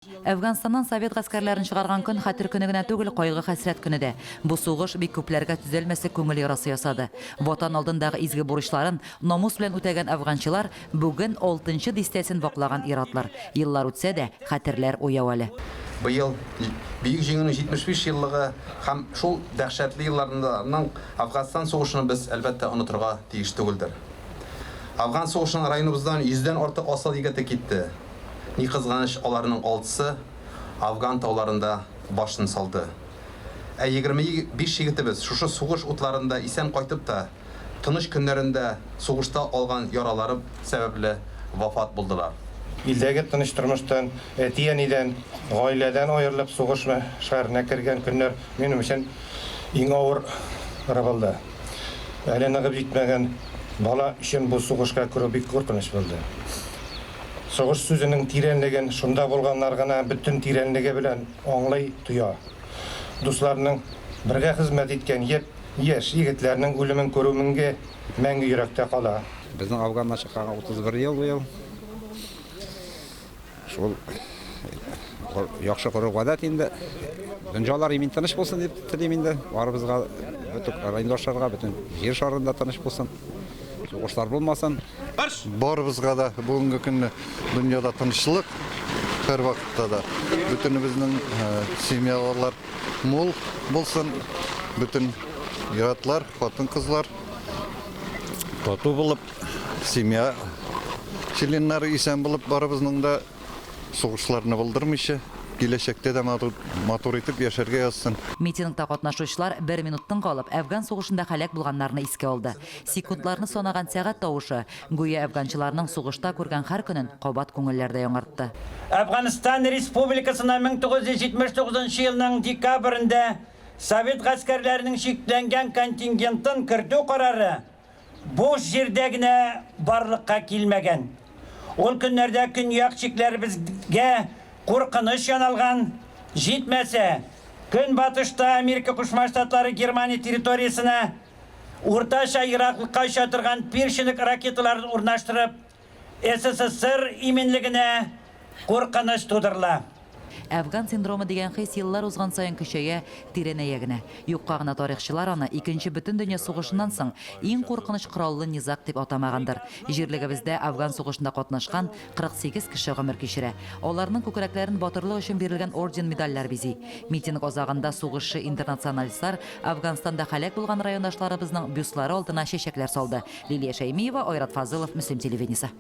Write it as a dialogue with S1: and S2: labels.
S1: Әфганстаннан совет гаскәрләрен чыгарган көн хәтер көне генә түгел, кайгы хәсрәт көне дә. Бу сугыш бик күпләргә төзәлмәсе күңел ярасы ясады. Ватан алдындагы изге бурычларын намус белән үтәгән афганчылар бүген 6-нчы дистәсен ваклаган иратлар. Еллар үтсә дә хәтерләр уяу әле.
S2: Быел Бөек җиңүнең 75 еллыгы һәм шул дәһшәтле елларның Афганстан сугышын без әлбәттә онытырга тиеш түгелдер. Афган сугышының районыбыздан 100дән артык асыл егете китте. Ни кызганыч, аларның 6-сы Афган тауларында башын салды. 25 егетебез шушы сугыш утларында исән кайтып та, тыныч көннәрендә сугышта алган яралары сәбәпле вафат булдылар.
S3: Илдәге тыныч тормыштан, әти-әнидән, гаиләдән аерылып сугыш шәһәренә кергән көннәр минем өчен иң авыр булды. Әле ныгып җитмәгән бала өчен бу сугышка керү бик куркыныч булды. Сугыш сүзенең тирәнлеген шунда булганнар гына бөтен тирәнлеге белән аңлый туя. Дусларның бергә хезмәт иткән яшь егетләрнең үлемен күрү меңгә мәңге йөрәктә кала.
S4: Безнең Афганнан чыкканга 31 ел быел. Шул яхшы коры гадәт инде. Дөньялар имин тыныч булсын дип телим инде. Барыбызга, бөтен райондашларга, бөтен җир шарында тыныч булсын. Сугышлар булмасын.
S5: Барыбызга да бүгенге көнне дөньяда тынычлык һәр вакытта да. Бөтенебезнең семьялар мул булсын. Бөтен иратлар, хатын-кызлар тату булып, семья членнары исән булып, барыбызның да сугышларны булдырмыйча, киләчәктә дә матур итеп яшәргә язсын.
S1: Митингта катнашучылар 1 минуттан калып Әфган сугышында һәлак булганнарны искә алды. Секундларны санаган сәгать тавышы гүя афганчыларның сугышта күргән һәр көнен кабат күңелләрдә яңартты.
S6: Афганстан Республикасына 1979 елның декабрендә Совет гаскәрләренең шикләнгән контингентын кертү карары буш җирдә генә барлыкка килмәгән. Ул көннәрдә көньяк чикләребезгә куркыныч яналган, җитмәсә, көнбатышта Америка Кушма Штатлары Германия территориясенә уртача ераклыкка оча торган першинlik ракеталарын урнаштырып, СССР иминлегенә куркыныч тудырыла.
S1: Әфган синдромы дигән хис еллар узган саен көчәя, тирәнәя генә. Юкка гына тарихчылар аны 2нче бөтен дөнья сугышыннан соң иң куркыныч кораллы низак дип атамагандыр. Җирлегебездә Афган сугышында катнашкан 48 кеше гомер кичерә. Аларның күкрәкләрен батырлык өчен бирелгән орден-медальләр бизи. Митинг азагында сугышчы интернационалистлар Афганстанда һәлак булган райондашларыбызның бюстлары алдына чәчәкләр салды. Лилия Шәймиева, Айрат Фазылов, Мөслим телевидениесе.